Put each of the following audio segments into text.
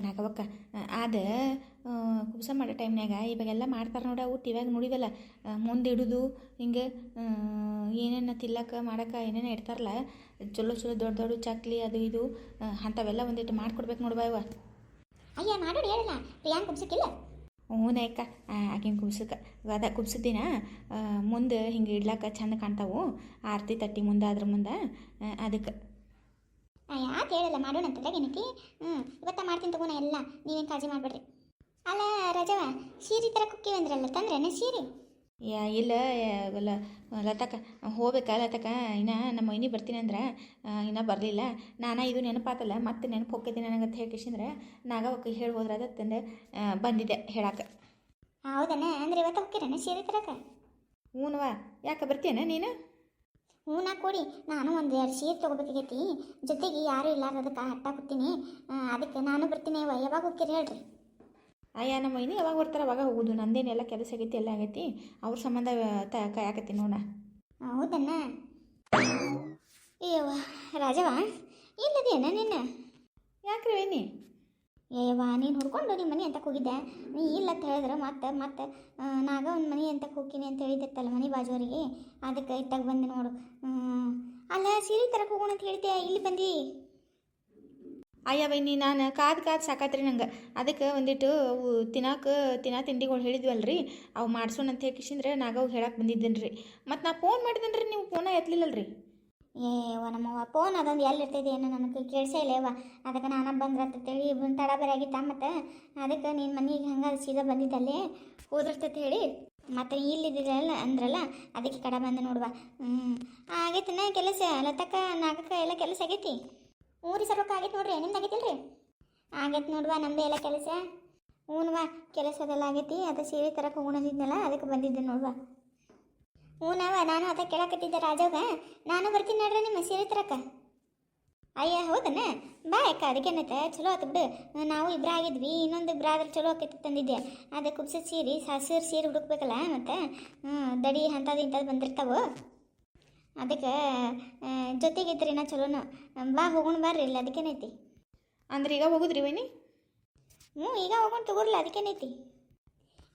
ನಾಗವಕ್ಕ ಅದು ಕುಬ್ಸ ಮಾಡೋ ಟೈಮ್ನಾಗ ಇವಾಗೆಲ್ಲ ಮಾಡ್ತಾರೆ ನೋಡ ಊಟ ಇವಾಗ ನೋಡಿವಲ್ಲ ಮುಂದೆ ಇಡೋದು ಹಿಂಗೆ ಏನೇನು ತಿಲ್ಲಕ್ಕೆ ಮಾಡೋಕೆ ಏನೇನು ಇಡ್ತಾರಲ್ಲ ಚಲೋ ಚಲೋ ದೊಡ್ಡ ದೊಡ್ಡ ಚಕ್ಲಿ ಅದು ಇದು ಅಂಥವೆಲ್ಲ ಒಂದಿಟ್ಟು ಮಾಡಿಕೊಡ್ಬೇಕು ನೋಡ್ಬಾ ಇವ. ಅಯ್ಯ ಮಾಡೋಣ ಹೇಳಲ್ಲ ಪ್ರಿಯಾಂಕ್ ಕುಬ್ಸಕ್ಕಿಲ್ಲ. ಹ್ಞೂ ಅಕ್ಕ ಆಕಿನ ಕುಬ್ಸಕ್ಕೆ ಅದ ಕುಬ್ಸದಿನ ಮುಂದೆ ಹಿಂಗೆ ಇಡ್ಲಾಕ ಚಂದ ಕಾಣ್ತಾವು ಆರತಿ ತಟ್ಟಿ ಮುಂದೆ ಅದ್ರ ಮುಂದೆ ಅದಕ್ಕೆ. ಯಾಕೆ ಹೇಳಲ್ಲ ಮಾಡೋಣ ಅಂತಂದಾಗ ಏನೈತಿ. ಇವತ್ತ ಮಾಡ್ತೀನಿ ತಗೋಣ ಎಲ್ಲ, ನೀವೇನು ಕಾಳಜಿ ಮಾಡಬೇಡ್ರಿ. ಅಲ್ಲ ರಜವ ಸೀರೆ ಥರ ಕುಕ್ಕಿ ಅಂದ್ರಲ್ಲ ತಂದ್ರೇನ ಸೀರೆ? ಇಲ್ಲ ಲತಕ್ಕ ಹೋಗ್ಬೇಕಾ ಲತಕ್ಕ ಇನ್ನು ನಮ್ಮ ಮೈನಿ ಬರ್ತೀನಿ ಅಂದ್ರೆ ಇನ್ನೂ ಬರಲಿಲ್ಲ. ನಾನು ಇದು ನೆನಪಾತಲ್ಲ ಮತ್ತೆ ನೆನಪು ಹೋಗ್ತೀನಿ ನನಗಂತ ಹೇಳ್ಕಿಸಿಂದ್ರೆ ನಾಗವಕ್ಕ ಹೇಳಿ ಹೋದ್ರೆ ಅದತ್ತಂದು ಬಂದಿದ್ದೆ ಹೇಳಕ್ಕೆ. ಹೌದಣ್ಣ ಅಂದ್ರೆ ಇವತ್ತು ಹೋಗ್ತೀರಣ್ಣ ಸೀರೆ ತರಕ? ಹ್ಞೂನವ ಯಾಕೆ ಬರ್ತೀಯನ ನೀನು? ಹ್ಞೂ ಕೊಡಿ, ನಾನು ಒಂದು 2 ಸೀರೆ ತೊಗೋಬೇಕಾಗೈತಿ, ಜೊತೆಗೆ ಯಾರೂ ಇಲ್ಲಾರದಕ್ಕೆ ಹಟ್ಟ ಕೂತೀನಿ, ಅದಕ್ಕೆ ನಾನು ಬರ್ತೀನಿ. ಯಾವಾಗ ಹೋಗ್ತೀರಿ ಹೇಳ್ರಿ? ಅಯ್ಯ ನಮ್ಮ ಮೈನಿ ಯಾವಾಗ ಬರ್ತಾರೆ ಅವಾಗ ಹೋಗೋದು, ನಂದೇನೆಲ್ಲ ಕೆಲಸ ಆಗೈತಿ ಎಲ್ಲ ಆಗೈತಿ, ಅವ್ರ ಸಂಬಂಧ ಕಾಯಕತ್ತೀನಿ ನೋಡ. ಹೌದಣ್ಣ. ಅಯ್ಯವ್ವ ರಾಜವ ಇಲ್ಲದೇನ ನಿನ್ನ? ಯಾಕ್ರಿ ವೈನಿ? ಏಯವ್ವ ನೀನು ಹುಡ್ಕೊಂಡು ನಿಮ್ಮ ಮನೆ ಅಂತಕ್ಕೆ ಹೋಗಿದ್ದೆ, ನೀ ಇಲ್ಲ ಅಂತ ಹೇಳಿದ್ರೆ ಮತ್ತೆ ನಾಗ ಒಂದು ಮನೆ ಅಂತಕ್ಕೆ ಹೋಗ್ತೀನಿ ಅಂತ ಹೇಳಿದ್ದತ್ತಲ್ಲ ಮನೆ ಬಾಜುವರಿಗೆ, ಅದಕ್ಕೆ ಇತ್ತಾಗ ಬಂದೆ ನೋಡು. ಅಲ್ಲ ಸೀರೆ ತರಕ್ಕೆ ಹೋಗೋಣ ಅಂತ ಹೇಳಿದ್ದೆ, ಇಲ್ಲಿ ಬಂದು? ಅಯ್ಯ ವೈನಿ ನಾನು ಕಾದು ಸಾಕಾತ್ರಿ ನಂಗೆ, ಅದಕ್ಕೆ ಒಂದಿಟ್ಟು ಅವು ತಿಂಡಿಗಳು ಹೇಳಿದ್ವಲ್ರಿ ಅವು ಮಾಡ್ಸೋಣ ಅಂತ ಹೇಳ್ಕಿಸಿಂದ್ರೆ ನಾಗವ್ ಹೇಳಕ್ಕೆ ಬಂದಿದ್ದೇನೆ ರೀ. ಮತ್ತು ನಾ ಫೋನ್ ಮಾಡಿದ್ದೇನೆ ರೀ, ನೀವು ಫೋನ ಎತ್ತಲಿಲ್ಲಲ್ರಿ. ನಮ್ಮವ್ವ ಫೋನ್ ಅದೊಂದು ಎಲ್ಲಿರ್ತೈತಿ ಏನೋ ನನಗೆ ಕೇಳಿಸೇ ಇಲ್ಲೇವ, ಅದಕ್ಕೆ ನಾನು ಬಂದ್ರೆ ಅಂತೇಳಿ ತಡ ಬೇರೆ ಆಗಿತ್ತ, ಮತ್ತು ಅದಕ್ಕೆ ನೀನು ಮನೆಗೆ ಹಂಗೆ ಸೀದಾ ಬಂದಿದ್ದಲ್ಲೇ ಹೋದ್ರತೈತೆ ಹೇಳಿ ಮತ್ತು ಇಲ್ಲಿದ್ದಿರಲ್ಲ ಅಂದ್ರಲ್ಲ ಅದಕ್ಕೆ ಕಡ ಬಂದೆ ನೋಡುವ. ಆಗೈತನ ಕೆಲಸ ಲತಕ್ಕ ನಾಗಕ್ಕ ಎಲ್ಲ ಕೆಲಸ ಆಗೈತಿ? ಊರಿ ಸರ್ವಕ್ಕೆ ಆಗೈತೆ ನೋಡ್ರಿ, ನಿಮ್ದು ಆಗೈತಿಲ್ರಿ? ಆಗೈತೆ ನೋಡುವ ನಮ್ಮದೇ ಎಲ್ಲ ಕೆಲಸ. ಹ್ಞೂನ್ವ ಕೆಲಸದೆಲ್ಲ ಆಗೈತಿ, ಅದು ಸೀರೆ ತರಕ್ಕೆ ಹೋಗೋಣಿದ್ನಲ್ಲ ಅದಕ್ಕೆ ಬಂದಿದ್ದೆ ನೋಡುವ. ಹ್ಞೂನವ ನಾನು ಅದಕ್ಕೆ ಕೇಳಕತ್ತಿದ್ದೆ ರಾಜವ್ಗ, ನಾನು ಬರ್ತೀನಿ ನೋಡ್ರಿ ನಿಮ್ಮ ಸೀರೆ ತರಕ್ಕೆ. ಅಯ್ಯ ಹೌದನ ಬಾ ಅಕ್ಕ, ಅದಕ್ಕೇನೈತೆ ಚಲೋ ಆತು ಬಿಡು, ನಾವು ಇಬ್ಬರು ಆಗಿದ್ವಿ, ಇನ್ನೊಂದು ಇಬ್ಬರು ಆದ್ರೆ ಚಲೋ ಆಕೈತಿ ತಂದಿದ್ದೆ. ಅದು ಕುಬ್ಸದ ಸೀರೆ ಸಾಸಿರು ಸೀರೆ ಹುಡುಕ್ಬೇಕಲ್ಲ, ಮತ್ತು ದಡಿ ಅಂಥದ್ದು ಇಂಥದ್ದು ಬಂದಿರ್ತಾವೆ, ಅದಕ್ಕೆ ಜೊತೆಗಿದ್ರಿ ನಾ ಚಲೋನು. ಬಾ ಹೋಗೋಣ ಬರ್ರಿ, ಇಲ್ಲ ಅದಕ್ಕೇನೈತಿ. ಅಂದ್ರೆ ಈಗ ಹೋಗುದ್ರಿ ವೈನಿ? ಈಗ ಹೋಗೋಣ ತಗೋರ್ಲ, ಅದಕ್ಕೇನೈತಿ.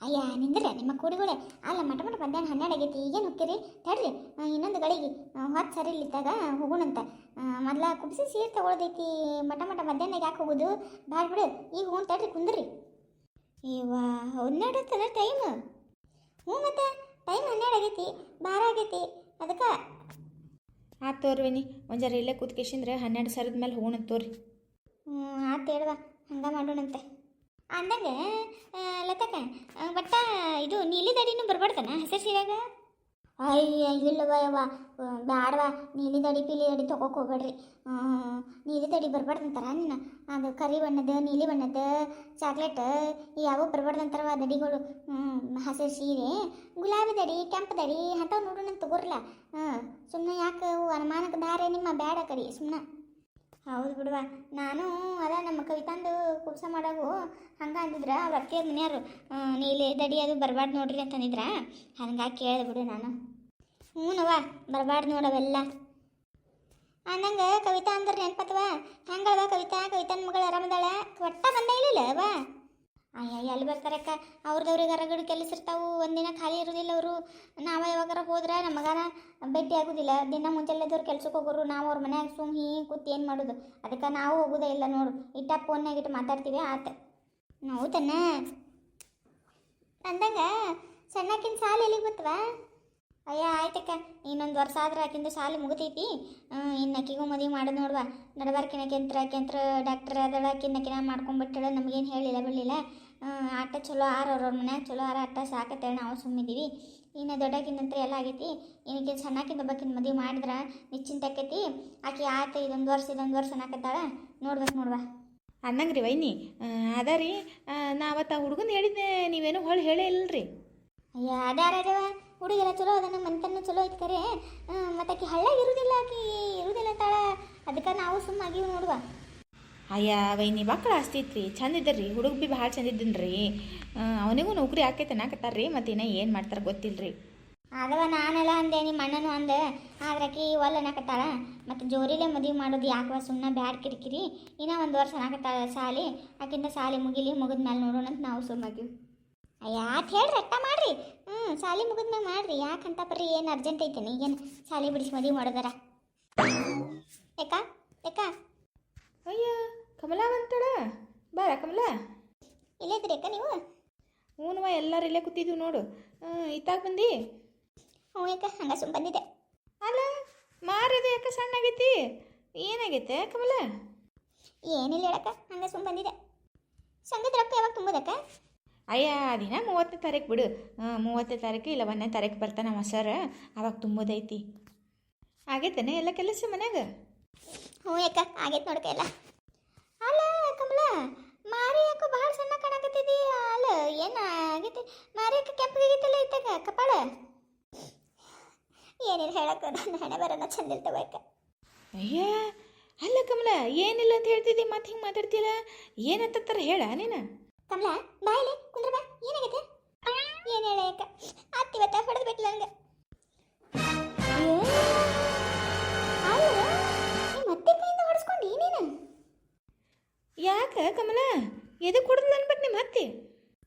ಅಯ್ಯ ನಿಂದ್ರೆ ನಿಮ್ಮ ಕೂಡಿಗಳೇ ಅಲ್ಲ, ಮಟ ಮಧ್ಯಾಹ್ನ 12 ಆಗೈತಿ, ಈಗೇನು ಹೋಗ್ತೀರಿ ತಡ್ರಿ, ಇನ್ನೊಂದು ಗಳಿಗೆ ಹೊತ್ತು ಸರಿ ಇಲ್ಲಿದ್ದಾಗ ಹೋಗೋಣಂತ. ಮೊದಲ ಕುಬ್ಸಿ ಸೀರೆ ತಗೊಳ್ದೈತಿ, ಮಟ ಮಧ್ಯಾಹ್ನ ಯಾಕೆ ಹೋಗೋದು, ಭಾಳ ಬಿಡು, ಈಗ ಹೋಗೋಣ ತಡ್ರಿ ಕುಂದ್ರಿ. ಇವಾ 12 ಹೊತ್ತನ ಟೈಮ್? ಹ್ಞೂ ಮತ್ತೆ ಟೈಮ್ 12 ಆಗೈತಿ, 12 ಆಗೈತಿ, ಅದಕ್ಕೆ. ಆತು ತೋರಿ ವೈನಿ, ಒಂದು ಜರ ಇಲ್ಲೇ ಕೂತ್ಕೇಶಂದ್ರೆ 12 ಸರದ ಮೇಲೆ ಹೋಗೋಣ ತೋರಿ. ಆತು ಹೇಳುವ, ಹಂಗೆ ಮಾಡೋಣಂತೆ. ಅಂದಂಗೆ ಲತಕ್ಕ ಬಟ್ಟ ಇದು ನೀಲಿ ದಡಿನೂ ಬರ್ಬಾರ್ದನ ಹಸಿರು ಸೀರೆಗ? ಅಯ್ಯ ಇಲ್ಲವ ಯವ್ವ ಬ್ಯಾಡವ, ನೀಲಿ ದಡಿ ಪೀಲಿ ದಡಿ ತೊಗೋಕೆ ಹೋಗ್ಬೇಡ್ರಿ. ನೀಲಿ ದಡಿ ಬರ್ಬಾರ್ದಂತಾರ ನೀನು, ಅದು ಕರಿ ಬಣ್ಣದ ನೀಲಿ ಬಣ್ಣದ ಚಾಕ್ಲೇಟ್ ಯಾವ ಬರ್ಬಾರ್ದಂತಾರವ ದಡಿಗಳು. ಹಸಿರು ಸೀರೆ ಗುಲಾಬಿ ದಡಿ ಕೆಂಪು ದಡಿ ಅಂಥವು ನೋಡೋಣ ತಗೋರಲ್ಲ. ಸುಮ್ಮನೆ ಯಾಕೆ ಅನುಮಾನಕ್ಕೆ ದಾರೆ ನಿಮ್ಮ ಬ್ಯಾಡ ಕಡಿ ಸುಮ್ಮನೆ. ಹೌದು ಬಿಡುವ, ನಾನು ಅದ ನಮ್ಮ ಕವಿತಾಂದು ಕುಬ್ಸ ಮಾಡೋವು ಹಂಗೆ ಅಂದಿದ್ರ ಅವ್ರ ಅತ್ತೆ ಮನೆಯವರು, ನೀಲಿ ದಡಿ ಅದು ಬರಬಾರ್ದು ನೋಡ್ರಿ ಅಂತಂದಿದ್ರ, ಹಂಗಾಗಿ ಕೇಳಿದೆ ಬಿಡು ನಾನು. ಹ್ಞೂನವ ಬರಬಾರ್ದು ನೋಡವೆಲ್ಲ ಅಂದಂಗೆ. ಕವಿತಾ ಅಂದ್ರೆ ನೆನ್ಪತ್ತವ ಹೆಂಗಲ್ವ ಕವಿತಾನ ಮಗಳು ಆರಾಮದಾಳ? ಒಟ್ಟ ಬಂದ ಇಲ್ಲ ಅವ? ಅಯ್ಯ ಎಲ್ಲಿ ಬರ್ತಾರಕ್ಕ, ಅವ್ರದವ್ರಿಗೆ ಹೊರಗಡೆ ಕೆಲಸ ಇರ್ತಾವು, ಒಂದಿನ ಖಾಲಿ ಇರೋದಿಲ್ಲ ಅವರು. ನಾವು ಯಾವಾಗಾರ ಹೋದ್ರೆ ನಮಗಾರ ಭೇಟಿ ಆಗೋದಿಲ್ಲ, ದಿನ ಮುಂಚೆಲ್ಲದವ್ರು ಕೆಲ್ಸಕ್ಕೆ ಹೋಗೋರು, ನಾವು ಅವ್ರ ಮನ್ಯಾಗ ಸುಮ್ಮನೆ ಕೂತು ಏನು ಮಾಡೋದು, ಅದಕ್ಕೆ ನಾವು ಹೋಗೋದೇ ಇಲ್ಲ ನೋಡು, ಇಟ್ಟ ಫೋನ್ನಾಗ ಇಟ್ಟು ಮಾತಾಡ್ತೀವಿ ಆತ. ಹೌದನ್ನ ಅಂದಂಗೆ ಸಣ್ಣಕ್ಕಿನ ಸಾಲ ಎಲ್ಲಿಗೆ ಬರ್ತವ? ಅಯ್ಯ ಆಯ್ತಕ್ಕ, ಇನ್ನೊಂದು ವರ್ಷ ಆದ್ರೆ ಆಕಿಂದು ಸಾಲು ಮುಗಿತೈತಿ, ಇನ್ನು ಅಕ್ಕಿಗೂ ಮದುವೆ ಮಾಡೋದು ನೋಡುವ. ನಡಬಾರ್ಕಿನ ಕೆಂತ್ರ ಡಾಕ್ಟರ್ ಅದಳ ಕಿನ್ನಕಿನ ಮಾಡ್ಕೊಂಡ್ಬಿಟ್ಟಳ, ನಮಗೇನು ಹೇಳಿಲ್ಲ ಬಿಡಲಿಲ್ಲ. ಆಟ ಚಲೋ ಅವ್ರವ್ರ ಮನ್ಯಾಗ ಚಲೋ ಆಟ ಸಾಕತ್ತೇಳಿ ನಾವು ಸುಮ್ಮಿದ್ದೀವಿ. ಇನ್ನು ದೊಡ್ಡಕ್ಕಿನಂತ್ರ ಎಲ್ಲ ಆಗೈತಿ, ಇನ್ನಕ್ಕೆ ಸಣ್ಣಕ್ಕಿಂತ ಒಬ್ಬಕ್ಕಿನ ಮದುವೆ ಮಾಡಿದ್ರೆ ನಿಶ್ಚಿಂತ ಆಕೈತಿ. ಆಕೆ ಆಯ್ತು ಇದೊಂದು ವರ್ಷ ಅನ್ನಕತ್ತಾಳ, ನೋಡ್ವಾ. ಅನ್ನಂಗ್ರಿ ವೈನಿ ಅದ ರೀ, ನಾ ಅವತ್ತು ಆ ಹುಡುಗನ ಹೇಳಿದ್ದೆ, ನೀವೇನು ಹೊಳ್ಳಿ ಹೇಳೇ ಇಲ್ಲರಿ? ಅಯ್ಯ ಅದಾರವ ಹುಡುಗೆಲ್ಲ ಚಲೋ ಅದನ್ನ ಮನೆತನ ಚಲೋ ಐತೆ ಕರೆ, ಮತ್ತು ಆಕೆ ಹಳ್ಳಾಗಿ ಇರುವುದಿಲ್ಲ ತಾಳ, ಅದಕ್ಕೆ ನಾವು ಸುಮ್ಮಾಗಿವು ನೋಡುವ. ಅಯ್ಯ ವೈನಿ ಮಕ್ಕಳು ಆಸ್ತಿ ಐತ್ರಿ, ಚಂದ ಇದ್ದರ್ರಿ, ಹುಡುಗ ಭೀ ಭಾಳ ಚಂದ ಇದ್ದನ್ರಿ, ಅವನಿಗೂ ನೌಕರಿ ಆಕೈತೆ ಅನ್ನಕತ್ತಾರ ರೀ, ಮತ್ತು ಇನ್ನೂ ಏನು ಮಾಡ್ತಾರೆ ಗೊತ್ತಿಲ್ಲ ರೀ. ಅದವ ನಾನೆಲ್ಲ ಅಂದೆ ನಿಮ್ಮ ಅಣ್ಣನು ಅಂದೆ ಆದ್ರೆ ಆಕಿ ಒಲ್ಲ ಅನ್ನಕತ್ತಾಳ ಮತ್ತು ಜೋರಿಲೆ ಮದುವೆ ಮಾಡೋದು ಯಾಕವ ಸುಮ್ಮನೆ ಬ್ಯಾಡ್ ಕಿರಿಕಿರಿ ಇನ್ನೂ ಒಂದು ವರ್ಷ ಅನ್ನಕತ್ತಾಳ ಸಾಲಿ ಆಕಿಂದ ಸಾಲಿ ಮುಗಿಲಿ ಮುಗಿದ್ಮೇಲೆ ನೋಡೋಣ ಅಂತ ನಾವು ಸುಮ್ಮಾಗಿವಿ. ಯಾಕೆ ಹೇಳ್ರಿ ಅಟ್ಟ ಮಾಡ್ರಿ ಸಾಲಿ ಮುಗಿದ್ಮ್ಯಾಗ ಮಾಡ್ರಿ ಯಾಕಂತ ಬರ್ರಿ ಏನು ಅರ್ಜೆಂಟ್ ಐತೇನೆ ಈಗೇನು ಸಾಲಿ ಬಿಡಿಸಿ ಮದುವೆ ಮಾಡೋದಾರ ಯಾಕ ಯಾಕ ಅಯ್ಯ ಕಮಲಾ ಬಂತಡ ಬಾರ ಕಮಲಾ. ಇಲ್ಲೇ ಇದ್ರಿ ಅಕ್ಕ ನೀವು? ಹ್ಞೂನವ ಎಲ್ಲರೂ ಇಲ್ಲೇ ಕೂತಿದ್ವಿ ನೋಡು. ಇತ್ತಾಗ ಬಂದಿ? ಹ್ಞೂ ಯಾಕ ಹಂಗೆ ಸುಮ್ಮ ಬಂದಿದ್ದೆ. ಅಲ್ಲ ಮಾರಿದೆ ಯಾಕೆ ಸಣ್ಣಾಗೈತಿ ಏನಾಗೈತೆ ಕಮಲಾ? ಏನಿಲ್ಲ ಹೇಳಕ್ಕ ಹಂಗೆ ಸುಮ್ಮ ಬಂದಿದ್ದೆ. ಸಂಗದ ರೊಕ್ಕ ಯಾವಾಗ ತುಂಬೋದಕ್ಕ? ಅಯ್ಯ ದಿನ 30ನೇ ತಾರೀಕು ಬಿಡು. 30ನೇ ತಾರೀಕು ಇಲ್ಲ 1ನೇ ತಾರೀಕು ಬರ್ತಾನೆ ನಮ್ಮ ಸರ್, ಅವಾಗ ತುಂಬೋದೈತಿ. ಆಗೈತೇನೆ ಎಲ್ಲ ಕೆಲಸ ಮನ್ಯಾಗ? ಹ್ಞೂ ಯಾಕ ಆಗೈತೆ ನೋಡ್ಕ ಎಲ್ಲ. ಅಲ್ಲ ಕಮಲ ಮಾರಿ ಯಾಕೋ ಭಾಳ ಸಣ್ಣ ಕಾಣಕತ್ತಿದಿ. ಅಲ್ಲ ಏನು ಆಗೈತಿ ಮಾರಿ ಯಾಕೆ ಕೆಂಪಗಾಗೈತಲ್ಲ ಇತ್ತಾಗ ಕಪಾಳ? ಏನಿಲ್ಲ ಹೇಳಕ್ಕ ನನ್ನ ಹಣೆ ಬರೋಣ ಚಂದ ಇರ್ತವ ಯಾಕ. ಅಯ್ಯ ಅಲ್ಲ ಕಮಲ ಏನಿಲ್ಲ ಅಂತ ಹೇಳ್ತಿದ್ದಿ ಮತ್ತೆ ಹಿಂಗೆ ಮಾತಾಡ್ತಿಲ್ಲ ಏನಂತಾರ ಹೇಳ ನೀನು? ಕಮಲ ಬಾಯಿಲೆ ಕುಂದ್ರ ಬಾ ಏನಾಗೈತೆ? ಏನು ಹೇಳ ಯಾಕ ಅತ್ತಿವತ್ತ ಹೊಡೆದು ಬಿಟ್ಲ ನನಗೆ. ಮತ್ತೆ ಕೈಯಿಂದ ಹೊಡೆಸ್ಕೊಂಡು ನೀನು ಯಾಕೆ ಕಮಲ ಎದಕ್ಕೆ ಹೊಡೆದ್ಲ ಅನ್ಬೇಕು ನಿಮ್ಮ ಅತ್ತಿ?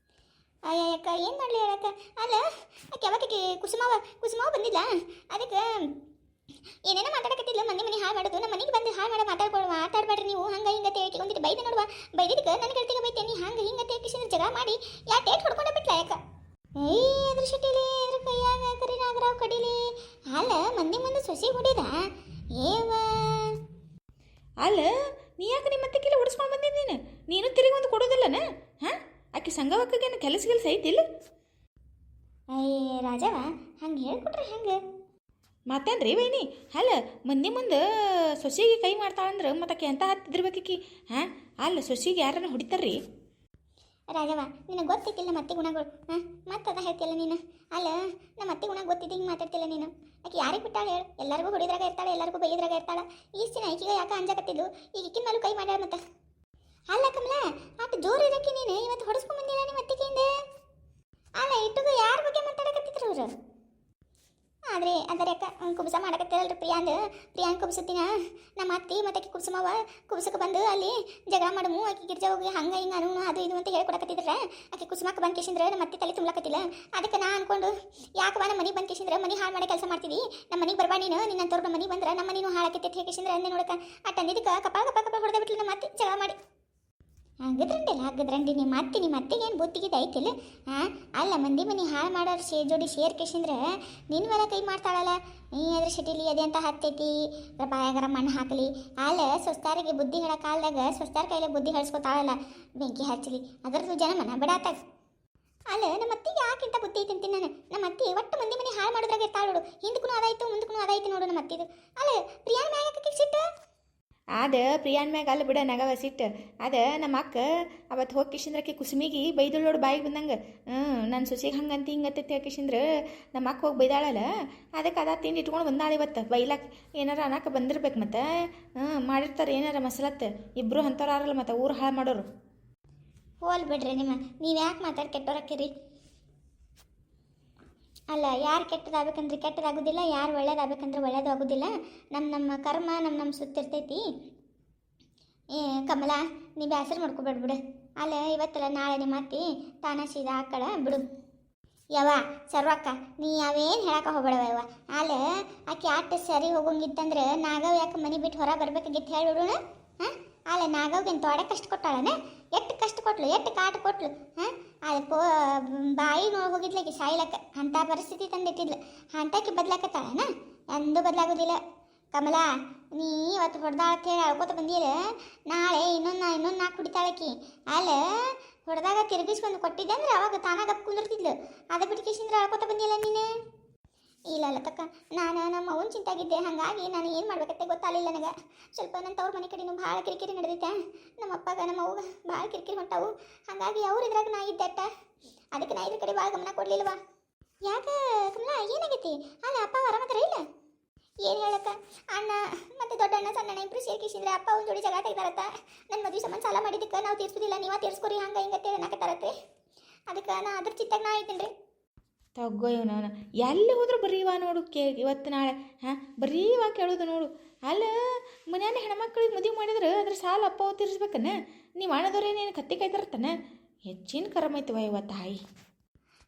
ಅಯ್ಯ ಯಾಕ ಏನು ಮಾಡಲಿ ಹೇಳಕ್ಕ. ಅಲ್ಲ ಆಕೆ ಯಾವಾಗ ಕುಸುಮಾವ ಬಂದಿಲ್ಲ ಅದಕ್ಕೆ ಏನೇನೋ ಮಾತಾಡಕತ್ತಿಲ್ಲ. ಮನೆ ಹಾಳು ಮಾಡೋದು ನಮ್ಮ ಮನೆಗೆ ಬಂದು ಹಾಳು ಮಾತಾಡ್ಬೇಡ್ರಿ ನೀವು ಹಂಗೆ ಹಿಂಗೆ ತೇಳ್ಕೊಂದಿಟ್ಟು ಬೈದೆ ನೋಡುವ ಬೈದಿದ್ದಕ್ಕೆ ನನ್ನ ಗೆಳತಿಗೆ ಬೈತೇನೆ ಹಂಗೆ ಹಿಂಗೆ ತೇಕಿಸಿದ್ರೆ ಜಗ ಮಾಡಿ ಯಾ ಟೇಟ್ ಹೊಡ್ಕೊಂಡೆ ಬಿಟ್ಲ ಯಾಕ. ಅದ್ರ ಶಟಿಲಿ ಅದ್ರ ಕೈಯಾಗ ಕರಿ ನಾಗರಾವ್ ಕಡಿಲಿ. ಅಲ್ಲ ಮಂದಿ ಮುಂದೆ ಸೊಸಿ ಹೊಡಿದ ಏವ. ಅಲ್ಲ ನೀ ಯಾಕೆ ನಿಮ್ಮ ಅತ್ತಿಗೆಲ್ಲ ಹೊಡಿಸ್ಕೊಂಡು ಬಂದಿದ್ದೀನಿ ನೀನು ತಿರುಗಿ ಒಂದು ಕೊಡೋದಿಲ್ಲನ? ಹಾಂ ಆಕೆ ಸಂಘವಕ್ಕಗೇನು ಕೆಲಸ ಐತಿಲ್ಲ? ಅಯ್ಯ ರಾಜವ ಹಂಗೆ ಹೇಳ್ಕೊಟ್ರೆ ಹೆಂಗೆ ಮಾತೇನ್ರಿ ವೈನಿ? ಅಲ್ಲ ಮಂದಿ ಮುಂದೆ ಸೊಸೆಗೆ ಕೈ ಮಾಡ್ತಾಳಂದ್ರೆ ಮತ್ತಕ್ಕೆ ಎಂತ ಹತ್ತಿದಿರ್ಬೇಕಿ? ಹಾಂ ಅಲ್ಲ ಸೊಸೆಗೆ ಯಾರನ್ನ ಹೊಡಿತಾರ್ರಿ? ರಾಜವ ನಿನಗೆ ಗೊತ್ತಿತ್ತಿಲ್ಲ ಮತ್ತೆ ಗುಣಗಳು ಹಾಂ ಮತ್ತದ ಹೇಳ್ತಿಲ್ಲ ನೀನು. ಅಲ್ಲ ನಮ್ಮ ಅತ್ತೆ ಗುಣ ಗೊತ್ತಿದ್ದು ಹಿಂಗೆ ಮಾತಾಡ್ತಿಲ್ಲ ನೀನು. ಆಕೆ ಯಾರಿಗೆ ಬಿಟ್ಟಾಳೆ ಹೇಳು? ಎಲ್ಲರಿಗೂ ಹೊಡಿದ್ರಾಗ ಇರ್ತಾಳೆ ಎಲ್ಲರಿಗೂ ಬೈದ್ರಾಗ ಇರ್ತಾಳೆ. ಈಸ್ ದಿನ ಈಗೀಗ ಯಾಕೆ ಅಂಜಕತ್ತಿದ್ಲು ಈಗ ಇಕ್ಕಿನ ಮೇಲೂ ಕೈ ಮಾಡ್ಯಾಳ ಮತ್ತೆ. ಅಲ್ಲ ಕಮಲ ಆಟ ಜೋರು ಇರಕ್ಕೆ ನೀನು ಇವತ್ತು ಹೊಡೆಸ್ಕೊಂಡ್ ಬಂದಿಲ್ಲ ನಿಮ್ಮ ಅತ್ತಿಗೆಯಿಂದ. ಅಲ್ಲ ಇಟ್ಟುಗ ಯಾರ ಬಗ್ಗೆ ಮಾತಾಡಕತ್ತಿದ್ರು ಅವರು? ಆದರೆ ಅದರ ಕುಬಸ ಮಾಡಕತ್ತಿರಲ್ರಿ ಪ್ರಿಯಾಂಕ್ ಕುಬ್ಸತ್ತಿನ ನಮ್ಮ ಅತ್ತಿ ಮತ್ತೆ ಆಕೆ ಕುಬ್ಸಮ್ಮವ ಕುಬ್ಸಕ್ಕೆ ಬಂದು ಅಲ್ಲಿ ಜಗಳ ಮಾಡಮು ಆಕೆ ಗಿರ್ಜಾ ಹೋಗಿ ಹಂಗೆ ಹಿಂಗೆ ಅನು ಅದು ಇದು ಅಂತ ಹೇಳ್ಕೊಡಕತ್ತಿದ್ರೆ ಆಕೆ ಕುಸುಮಕ್ಕೆ ಬಂದು ಕೇಸಿಂದ್ರೆ ನಮ್ಮ ಅತ್ತಿ ತಲೆ ತುಂಬಲಕತ್ತಿಲ್ಲ. ಅದಕ್ಕೆ ನಾ ಅನ್ಕೊಂಡು ಯಾಕವ ನಮ್ಮ ಮನೆಗೆ ಬಂದು ಕೇಸಿಂದ್ರೆ ಮನೆ ಹಾಳು ಮಾಡೋ ಕೆಲಸ ಮಾಡ್ತೀವಿ ನಮ್ಮ ಮನೆಗೆ ಬರ್ಬಾ ನೀನು ನಿನ್ನಂತವ್ರು ನಮ್ಮ ಮನೆಗೆ ಬಂದ್ರೆ ನಮ್ಮ ಮನೇನು ಹಾಳಾಕೈತಿ ಕೇಸಿಂದ್ರೆ ಅಂದೆ ನೋಡಕ್ಕೆ ಆ ತಂದಿದ್ದಕ್ಕೆ ಕಪಾಳ ಹೊಡೆದ ಬಿಟ್ಲು ನಮ್ಮ ಅತ್ತಿ ಜಗಳ ಮಾಡಿ. ಹಗ್ಗದ್ರಂಡಿ ನಿಮ್ಮ ಅತ್ತಿಗೆ ಏನು ಬುತ್ತಿಗಿದ್ದು ಐತಿಲ್ಲ ಹಾಂ? ಅಲ್ಲ ಮಂದಿ ಮನೆ ಹಾಳು ಮಾಡೋರು ಜೋಡಿ ಶೇರ್ ಕೇಸಿಂದ್ರೆ ನಿನ್ನ ಮೇಲೆ ಕೈ ಮಾಡ್ತಾಳಲ್ಲ ನೀ ಅದ್ರ ಶಟಿಲಿ ಅದೇ ಅಂತ ಹತ್ತೈತಿ ಬಾಯಾಗರ ಮಣ್ಣು ಹಾಕಲಿ. ಅಲ್ಲ ಸ್ವಸ್ತಾರಿಗೆ ಬುದ್ಧಿ ಹೇಳೋ ಕಾಲದಾಗ ಸ್ವಸ್ತಾರ ಕೈಲೇ ಬುದ್ಧಿ ಹೇಳಿಸ್ಕೊತಾಳಲ್ಲ ಬೆಂಕಿ ಹಚ್ಚಲಿ ಅದ್ರದ್ದು ಜನಮನ ಬಿಡಾತಾಗ. ಅಲ್ಲ ನಮ್ಮ ಅತ್ತಿಗೆ ಯಾಕಿಂತ ಬುದ್ಧಿ ಐತಿ ಅಂತೀನಿ ನಾನು. ನಮ್ಮ ಅತ್ತಿ ಒಟ್ಟು ಮಂದಿ ಮನೆ ಹಾಳು ಮಾಡೋದ್ರಾಗ ಇರ್ತಾಳೆ ನೋಡು. ಹಿಂದಕ್ಕೂ ಅದಾಯ್ತು ಮುಂದಕ್ಕೂ ಅದಾಯ್ತು ನೋಡು ನಮ್ಮ ಅತ್ತಿದು. ಅಲ್ಲ ಪ್ರಿಯಾನ್ ಮ್ಯಾಗ ಸಿಟ್ಟು ಅದು ಪ್ರಿಯಾನ್ ಮ್ಯಾಗ ಅಲ್ಲ ಬಿಡ ನಗವ ಸಿಟ್ಟು. ಅದು ನಮ್ಮ ಅಕ್ಕ ಅವತ್ತು ಹೋಗಿ ಕಿಶಿಂದ್ರಕ್ಕೆ ಕುಸುಮಿಗೆ ಬೈದಳು ನೋಡು ಬಾಯಿಗೆ ಬಂದಂಗೆ. ನನ್ನ ಸೊಸೆಗೆ ಹಂಗಂತ ಹಿಂಗತ್ತೆ ಕಿಶಿಂದ್ರೆ ನಮ್ಮ ಅಕ್ಕ ಹೋಗಿ ಬೈದಾಳಲ್ಲ ಅದಕ್ಕೆ ಅದ ತಿಂದು ಇಟ್ಕೊಂಡು ಬಂದಾಳೆ ಇವತ್ತು ಬೈಲಾಕ ಏನಾರ ಅನ್ನಕ್ಕೆ ಬಂದಿರ್ಬೇಕು ಮತ್ತೆ. ಮಾಡಿರ್ತಾರೆ ಏನಾರ ಮಸಲತ್ತೆ ಇಬ್ಬರು ಅಂಥವ್ರಾರಲ್ಲ ಮತ್ತೆ ಊರು ಹಾಳು ಮಾಡೋರು. ಹೋಲ್ ಬಿಡ್ರಿ ನೀವು ಯಾಕೆ ಮಾತಾಡಿ ಕೆಟ್ಟೋರಕ್ಕಿರಿ? ಅಲ್ಲ ಯಾರು ಕೆಟ್ಟದಾಗಬೇಕಂದ್ರೆ ಕೆಟ್ಟದಾಗೋದಿಲ್ಲ ಯಾರು ಒಳ್ಳೇದಾಗಬೇಕಂದ್ರೆ ಒಳ್ಳೇದು ಆಗೋದಿಲ್ಲ. ನಮ್ಮ ಕರ್ಮ ನಮ್ಮ ಸುತ್ತಿರ್ತೈತಿ. ಕಮಲ ನೀ ಬೇಸರ ಮಾಡ್ಕೊಬೇಡ್ಬಿಡು. ಅಲ್ಲ ಇವತ್ತಲ್ಲ ನಾಳೆ ನಿಮ್ಮ ಅತ್ತಿ ತಾನ ಸೀದಾ ಹಾಕಳ ಬಿಡು. ಯವ್ವ ಸರ್ವಕ್ಕ ನೀ ಅವೇನು ಹೇಳಕ್ಕೆ ಹೋಗ್ಬೇಡವ ಯವ್ವ. ಅಲ್ಲ ಆಕೆ ಆಟ ಸರಿ ಹೋಗಂಗಿತ್ತಂದ್ರೆ ನಾಗವ್ ಯಾಕೆ ಮನೆ ಬಿಟ್ಟು ಹೊರ ಬರ್ಬೇಕಾಗಿತ್ತು ಹೇಳಿಬಿಡೋಣ. ಹಾಂ ಅಲ್ಲ ನಾಗವ್ಗೇನು ತೋಡೆ ಕಷ್ಟ ಕೊಟ್ಟಾಳನೆ? ಎಷ್ಟು ಕಷ್ಟ ಕೊಟ್ಲು ಎಷ್ಟು ಕಾಟ ಕೊಟ್ಲು. ಹಾಂ ಅದು ಬಾಯಿ ಹೋಗಿದ್ಲಕ್ಕೆ ಸಾಯ್ಲಕ್ಕ ಅಂಥ ಪರಿಸ್ಥಿತಿ ತಂದಿಟ್ಟಿದ್ಲು. ಅಂಥಕ್ಕೆ ಬದಲಾಕತ್ತಾಳನ? ಎಂದೂ ಬದಲಾಗೋದಿಲ್ಲ. ಕಮಲ ನೀ ಇವತ್ತು ಹೊಡೆದಾಳಕ್ಕೆ ಹೇಳಿ ಅಳ್ಕೋತ ಬಂದಿಲ್ಲ ನಾಳೆ ಇನ್ನೊಂದು ನಾಲ್ಕು ಕುಡಿತಾಳಕಿ. ಅಲ್ಲ ಹೊಡೆದಾಗ ತಿರುಗಿಸ್ಕೊಂಡು ಕೊಟ್ಟಿದ್ದೆ ಅಂದ್ರೆ ಅವಾಗ ತಾನಾಗ ಕುಂದಿರ್ತಿದ್ಲು. ಅದು ಬಿಟ್ಕೇಸಿಂದ್ರೆ ಅಳ್ಕೋತ ಬಂದಿಲ್ಲ ನೀನು? ಇಲ್ಲ ತಕ್ಕ ನಾನು ನಮ್ಮ ಅವ್ನ ಚಿಂತಾಗಿದ್ದೆ ಹಾಗಾಗಿ ನಾನು ಏನು ಮಾಡ್ಬೇಕತ್ತೆ ಗೊತ್ತಾಗಲಿಲ್ಲ ನನಗೆ. ಸ್ವಲ್ಪ ನನ್ನ ತವ್ರ ಮನೆ ಕಡೆನೂ ಭಾಳ ಕಿರಿಕಿರಿ ನಡೆದೈತೆ. ನಮ್ಮ ಅಪ್ಪಗ ನಮ್ಮ ಅವ್ಗ ಭಾಳ ಕಿರಿಕಿರಿ ಹೊಂಟಾವು ಹಾಗಾಗಿ ಅವ್ರು ಇದ್ರಾಗ ನಾ ಇದ್ದಟ್ಟ ಅದಕ್ಕೆ ನಾ ಇದ್ರ ಕಡೆ ಭಾಳ ಗಮನ ಕೊಡಲಿಲ್ವಾ. ಯಾಕೆ ಕಮಲ ಏನಾಗೈತಿ? ಅಲ್ಲ ಅಪ್ಪ ಆರಾಮತ್ರ ಇಲ್ಲ? ಏನು ಹೇಳಕ್ಕ ಅಣ್ಣ ಮತ್ತು ದೊಡ್ಡಣ್ಣ ಸಣ್ಣಣ್ಣ ಇಬ್ಬರು ಸೇರ್ಕಿಸಿದ್ರೆ ಅಪ್ಪ ಒಂದು ಜೋಡಿ ಜಗ ತೆಗ್ದಾರತ್ತ. ನನ್ನ ಮದುವೆ ಸಂಬಂಧ ಸಾಲ ಮಾಡಿದ್ದಕ್ಕೆ ನಾವು ತೀರ್ಸೋದಿಲ್ಲ ನೀವ ತೀರ್ಸ್ಕೊರಿ ಹಂಗೆ ಹಿಂಗತ್ತೆ ಅನ್ನಕತ್ತಾರತ್ತೆ. ಅದಕ್ಕೆ ನಾ ಅದ್ರ ಚಿತ್ತಾಗ ನಾ ಐತೀನಿ ರೀ. ತಗೋ ಇವನು ಎಲ್ಲಿ ಹೋದ್ರು ಬರೀ ಇವ ನೋಡು ಇವತ್ತು ನಾಳೆ ಹಾಂ ಬರೀ ಇವ ಕೇಳೋದು ನೋಡು. ಅಲ್ಲ ಮನ್ಯಾನ ಹೆಣ್ಮಕ್ಳಿಗೆ ಮದುವೆ ಮಾಡಿದ್ರೆ ಅದ್ರ ಸಾಲ ಅಪ್ಪ ಅವ್ ತೀರಿಸ್ಬೇಕನ್ನ. ನೀವು ಅಣ್ಣದವ್ರೇನೇನು ಕತ್ತಿ ಕಾಯ್ತಾರತ್ತನ. ಹೆಚ್ಚಿನ ಕರಮೈತವ ಇವತ್ತು ತಾಯಿ.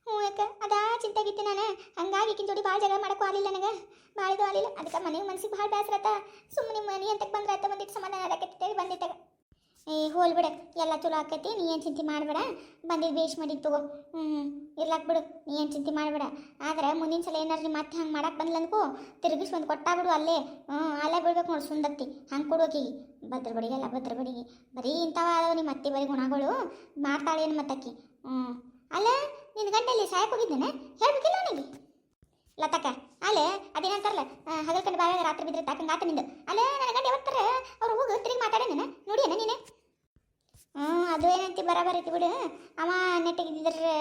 ಹ್ಞೂ ಯಾಕೆ ಅದಾ ಚಿಂತಾಗಿತ್ತು ನಾನು. ಹಂಗಾಗಿ ಈಕಿನ ಜೋಡಿ ಭಾಳ ಜಗಳ ಮಾಡೋಕ್ಕೂ ಆಗಲಿಲ್ಲ ನನಗೆ. ಭಾಳ ಇದು ಆಗಲಿಲ್ಲ. ಅದಕ್ಕೆ ಮನೆಗೆ ಮನ್ಸಿಗೆ ಭಾಳ ಬೇಸರತ್ತ. ಸುಮ್ಮನೆ ಮನೆ ಅಂತಕ್ಕೆ ಬಂದ್ರೆ ಆಯ್ತು ಬಂದಿತ್ತು ಸಮಾಧಾನ ಅದಕ್ಕೆ ಬಂದಿತ್ತಾಗ. ಏ ಹೋಲ್ ಬಿಡ, ಎಲ್ಲ ಚಲೋ ಆಕೈತಿ. ನೀ ಏನು ಚಿಂತೆ ಮಾಡಬೇಡ. ಬಂದಿದ್ದು ಬೇಷ್ ಮಾಡಿದ್ದು ತಗೋ. ಇರ್ಲಾಕ್ ಬಿಡು, ನೀ ಏನು ಚಿಂತೆ ಮಾಡಬೇಡ. ಆದ್ರೆ ಮುಂದಿನ ಸಲ ಏನಾರು ನಿಮ್ಮ ಮತ್ತೆ ಹಂಗೆ ಮಾಡಕ್ಕೆ ಬಂದಿಲ್ಲ ಅನ್ಕೋ, ತಿರುಗಿಸಿ ಒಂದು ಕೊಟ್ಟ ಬಿಡು ಅಲ್ಲೇ. ಅಲ್ಲೇ ಬಿಡ್ಬೇಕು ನೋಡಿ ಸುಂದತ್ತಿ. ಹಂಗೆ ಕೊಡೋಕಿಗೆ ಭದ್ರ ಬಡಿಗೆಲ್ಲ ಭದ್ರ ಬಡಿಗೆ ಬರೀ ಇಂಥವ ಅದಾವ ನಿಮ್ಮ ಅತ್ತಿ ಬರೀ ಗುಣಗಳು. ಮಾಡ್ತಾಳೇನು ಮತ್ತಕ್ಕಿ. ಅಲ್ಲ ನಿನ್ನ ಗಂಟೆಯಲ್ಲಿ ಸಾಯಕ್ಕೆ ಹೋಗಿದ್ದೇನೆ ಹೇಳ್ಬೇಕಿಲ್ಲ ಅವನಿಗೆ. ಲತಕ್ಕ ಅಲ್ಲೇ ಅದೇನಂತಾರಲ್ಲ ಹಗಲ್ ಕಂಡು ಬಾವಾಗ ರಾತ್ರಿ ಬಿದ್ದರೆ ತಾಕಂಗೆ ಆತ ನಿಂದು. ಅಲ್ಲೇ ನನ್ನ ಗಂಟೆ ಯಾವತ್ತರ ಅವ್ರು ಹೋಗಿ ತಿರುಗಿ ಮಾತಾಡೇನ ನೋಡಿಯೇನ ನೀನೆ? ಅದು ಏನಂತಿ ಬರಾಬರ್ ಐತಿ ಬಿಡು. ಅವ ನೆಟ್ಟಿಗಿದ್ದರೆ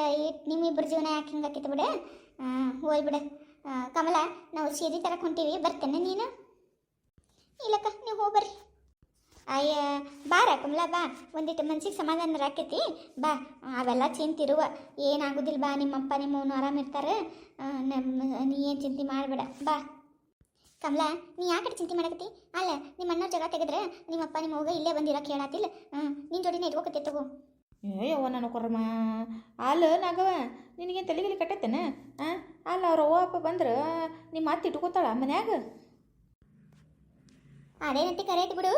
ನಿಮ್ಮಿಬ್ಬರು ಜೀವನ ಯಾಕೆ ಹಿಂಗೆ ಆಕೈತಿ ಬಿಡು. ಹೋಯ್ ಬಿಡು. ಕಮಲ ನಾವು ಸೀರೆ ತರಕ್ಕೆ ಹೊಂಟೀವಿ, ಬರ್ತೇನೆ ನೀನು? ಇಲ್ಲಕ್ಕ ನೀವು ಹೋಗ್ಬರ್ರಿ. ಅಯ್ಯ ಬಾರ ಕಮಲ ಬಾ, ಒಂದಿಟ್ಟು ಮನ್ಸಿಗೆ ಸಮಾಧಾನ ಆಕೈತಿ ಬಾ. ಅವೆಲ್ಲ ಚಿಂತಿರುವ ಏನಾಗೋದಿಲ್ಲ ಬಾ. ನಿಮ್ಮಪ್ಪ ನಿಮ್ಮವನು ಆರಾಮಿರ್ತಾರೆ. ನೀ ಏನು ಚಿಂತೆ ಮಾಡಬೇಡ ಬಾ. ಕಮಲ ನೀ ಯಾಕೆ ಚಿಂತೆ ಮಾಡಕತ್ತಿ? ಅಲ್ಲ ನಿಮ್ಮ ಅಣ್ಣವ್ರ ಜಗಳ ತೆಗೆದ್ರೆ ನಿಮ್ಮಪ್ಪ ನಿಮ್ಮ ಹೋಗ ಇಲ್ಲೇ ಬಂದಿರೋಕೆ ಹೇಳತ್ತಿಲ್ಲ. ನಿನ್ನ ಜೋಡಿನೇ ಇಟ್ಕೋಕತ್ತೆ ತಗೋ. ಅಯ್ಯವ್ವ ನಾನು ಕೊರಮ್ಮ ಅಲ್ಲ ನಾಗವ ನಿನಗೇನು ತಲೆಗಿಲಿ ಕಟ್ಟತ್ತೇನೆ? ಅಲ್ಲ ಅವ್ರ ಅವ್ವ ಅಪ್ಪ ಬಂದ್ರೆ ನಿಮ್ಮ ಮಾತು ಇಟ್ಕೋತಾಳ ಮನ್ಯಾಗ? ಅದೇನಂತೆ ಕರೆಕ್ಟ್ ಬಿಡು.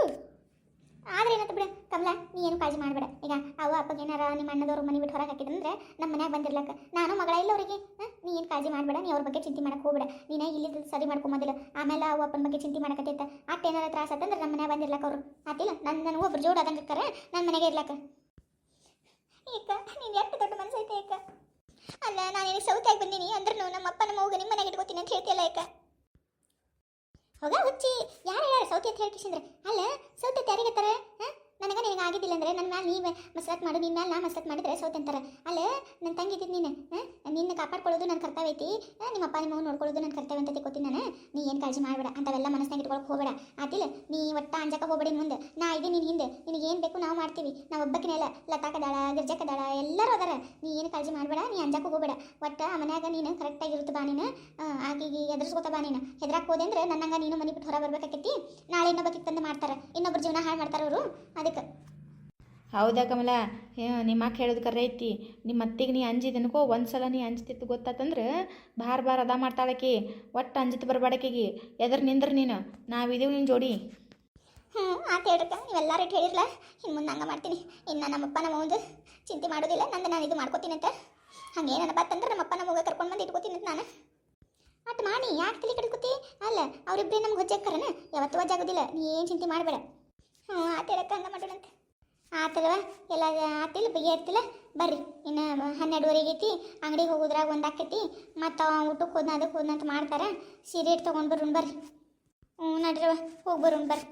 ಆದ್ರೆ ಏನಂತ ಬಿಡು ಕಮಲ, ನೀ ಏನು ಕಾಳಜಿ ಮಾಡಬೇಡ. ಈಗ ಅವ್ವ ಅಪ್ಪಗೆ ಏನಾರ ನಿಮ್ಮ ಅಣ್ಣದವ್ರು ಮನೆ ಬಿಟ್ಟು ಹೊರಗೆ ಹಾಕಿದಂದ್ರೆ ನಮ್ಮ ಮನ್ಯಾಗ ಬಂದಿರ್ಲಕ್ಕ ನಾನು ಮಗಳ ಇಲ್ಲ ಅವರಿಗೆ. ನೀ ಏನು ಕಾಳಜಿ ಮಾಡಬೇಡ. ನೀ ಅವ್ರ ಬಗ್ಗೆ ಚಿಂತೆ ಮಾಡಕ್ಕೆ ಹೋಗ್ಬೇಡ. ನೀನೇ ಇಲ್ಲಿ ಸರಿ ಮಾಡ್ಕೊಂಬೋದಿಲ್ಲ. ಆಮೇಲೆ ಅವ್ವ ಅಪ್ಪನ ಬಗ್ಗೆ ಚಿಂತೆ ಮಾಡಕತ್ತೈತೆ. ಅಟ್ಟು ಏನಾರ ತ್ರಾಸ ಆತಂದ್ರೆ ನಮ್ಮ ಮನ್ಯಾಗ ಬಂದಿರ್ಲಕ್ಕ ಅವರು ಆತಿಲ್ಲ. ನನಗೂ ಒಬ್ರು ಜೋಡು ಅದಂಗೆ ಇರ್ತಾರೆ ನನ್ನ ಮನೆಗೆ ಇರ್ಲಕ್ಕ. ಏಕ ನೀನು ಎಷ್ಟು ದೊಡ್ಡ ಮನಸ್ಸೈತೆ ಏಕ. ಅಲ್ಲ ನಾನು ಇಲ್ಲಿ ಸೌತಾಗಿ ಬಂದೀನಿ ಅಂದ್ರೂ ನಮ್ಮ ಅಪ್ಪ ನಮ್ಮ ಹೋಗಿ ನಿಮ್ಮ ಮನೆಗೆ ಇಟ್ಕೋತೀನಿ ಅಂತ ಹೇಳ್ತಿಯಲ್ಲ ಏಕ. ಹೋಗ ಹುಚ್ಚಿ ಯಾರು ಹೇಳ ಸೌತಿ ಅಂತ ಹೇಳ್ಕಿಸಿದ್ರೆ? ಅಲ್ಲ ಸೌತಿ ಯಾರಿಗತ್ತಾರೆ? ನನಗೆ ನಿನಗೆ ಆಗಿದ್ದಿಲ್ಲ ಅಂದರೆ ನನ್ನ ಮ್ಯಾಲೆ ನೀ ಮಸರತ್ ಮಾಡು, ನಿನ್ನ ಮ್ಯಾಲೆ ನಾ ಮಸರತ್ ಮಾಡಿದ್ರೆ ಸೌತಿ ಅಂತಾರೆ. ಅಲ್ಲ ನನ್ನ ತಂಗಿದ್ದಿದ್ದು ನೀನು ನಿನ್ನ ಕಾಪಾಡ್ಕೊಳ್ಳೋದು ನನ್ನ ಕರ್ತವ್ಯ ಐತಿ. ನಿಮ್ಮಪ್ಪ ನಿಮ್ಮ ಮಗು ನೋಡ್ಕೊಳ್ಳೋದು ನನ್ನ ಕರ್ತವ್ಯ ಅಂತ ತಿಳ್ಕೊತೀನಿ ನಾನು. ನೀ ಏನು ಕಾಳಜಿ ಮಾಡಬೇಡ. ಅಂಥವೆಲ್ಲ ಮನಸ್ಸಿನಾಗ ಇಟ್ಕೊಳಕ್ಕೆ ಹೋಗಬೇಡ ಆತಿಲ್ಲ. ನೀ ಒಟ್ಟ ಅಂಜಕ್ಕೆ ಹೋಗಬೇಡಿ. ಮುಂದೆ ನಾ ಇದ್ದೀನಿ, ನೀನು ಹಿಂದೆ. ನಿನಗೆ ಏನು ಬೇಕು ನಾವು ಮಾಡ್ತೀವಿ. ನಾವು ಒಬ್ಬಕ್ಕಿನೆಲ್ಲ ಲತಾಕದಾಳ ಗಿರ್ಜಕ್ಕದಾಳ ಎಲ್ಲರೂ ಅದಾರ. ನೀ ಏನು ಕಾಳಜಿ ಮಾಡಬೇಡ. ನೀ ಅಂಜಕ್ಕೆ ಹೋಗಬೇಡ. ಒಟ್ಟ ಆ ಮನ್ಯಾಗ ನೀನು ಕರೆಕ್ಟಾಗಿರುತ್ತೆ ಬಾ. ನೀನು ಆಕೆಗೆ ಎದುರಿಸ್ಕೋತ ಬಾ. ನೀನು ಹೆದ್ರಾಕ್ ಹೋದೆ ಅಂದ್ರೆ ನನ್ನಂಗೆ ನೀನು ಮನೆ ಬಿಟ್ಟು ಹೊರ ಬರ್ಬೇಕಾಕೈತಿ. ನಾಳೆ ಇನ್ನೊಬ್ಬಕ್ಕೆ ತಂದು ಮಾಡ್ತಾರೆ, ಇನ್ನೊಬ್ಬರ ಜೀವನ ಹಾಳು ಮಾಡ್ತಾರೆ ಅವರು. ಅದಕ್ಕೆ ಹೌದಾ ಕಮಲ, ನಿಮ್ಮ ಅಕ್ಕ ಹೇಳೋದು ಕರೆ ಐತಿ. ನಿಮ್ಮ ಅತ್ತಿಗೆ ನೀ ಅಂಜಿದನ್ಕೋ ಒಂದು ಸಲ ನೀ ಅಂಜ್ತಿತ್ತು ಗೊತ್ತಾತಂದ್ರೆ ಬಾರ್ ಅದ ಮಾಡ್ತಾಳಕಿ. ಒಟ್ಟು ಅಂಜಿತು ಬರಬೇಡಕಿಗೆ. ಎದ್ರ ನಿಂದ್ರೆ ನೀನು ನಾವಿದೀವಿ ನಿನ್ನ ಜೋಡಿ. ಆತ ಹೇಳ್ರಕ್ಕ, ನೀವೆಲ್ಲ ರೇಟ್ ಹೇಳಿರಲ್ಲ. ಇನ್ನು ಮುಂದೆ ಹಂಗೆ ಮಾಡ್ತೀನಿ. ಇನ್ನು ನಮ್ಮಪ್ಪ ನಮ್ಮ ಒಂದು ಚಿಂತೆ ಮಾಡೋದಿಲ್ಲ. ನಂದು ನಾನು ಇದು ಮಾಡ್ಕೋತೀನಿ ಅಂತ. ಹಂಗೇನಪ್ಪ ಅಂತಂದ್ರೆ ನಮ್ಮಪ್ಪ ನಮ್ಮ ಹೋಗ ಕರ್ಕೊಂಡು ಬಂದು ಇಟ್ಕೋತೀನಿ ಅಂತ ನಾನು. ಅಟ್ ಮಾಡಿ ಯಾಕೆ ತಲೆ ಕಡ್ಕೋತಿ? ಅಲ್ಲ ಅವರಿಬ್ಬರೇ ನಮ್ಗೆ ಹೊಜ್ಜಾಕರನ ಯಾವತ್ತೂ ಹೊಜ್ಜಾಗೋದಿಲ್ಲ. ನೀ ಏನು ಚಿಂತೆ ಮಾಡಬೇಡ. ಆತ ಹೇಳಕ್ಕ ಹಂಗೆ ಮಾಡೋಣಂತೆ. ಆತಲ್ವ ಎಲ್ಲ ಆತಿಲ್ಲ ಬಗೆಹರ್ತಿಲ್ಲ. ಬರ್ರಿ ಇನ್ನು 12:30 ಐತಿ. ಅಂಗಡಿಗೆ ಹೋಗೋದ್ರಾಗ ಒಂದು ಆಕೈತಿ. ಮತ್ತು ಊಟಕ್ಕೆ ಹೋದ್ನ ಅದಕ್ಕೆ ಹೋದ್ನಂತ ಮಾಡ್ತಾರೆ. ಸೀರೆ ತೊಗೊಂಡು ಬರೋಣ ಬರ್ರಿ. ನಡ್ರವ ಹೋಗಿ ಬರೋಣ ಬರ್ರಿ.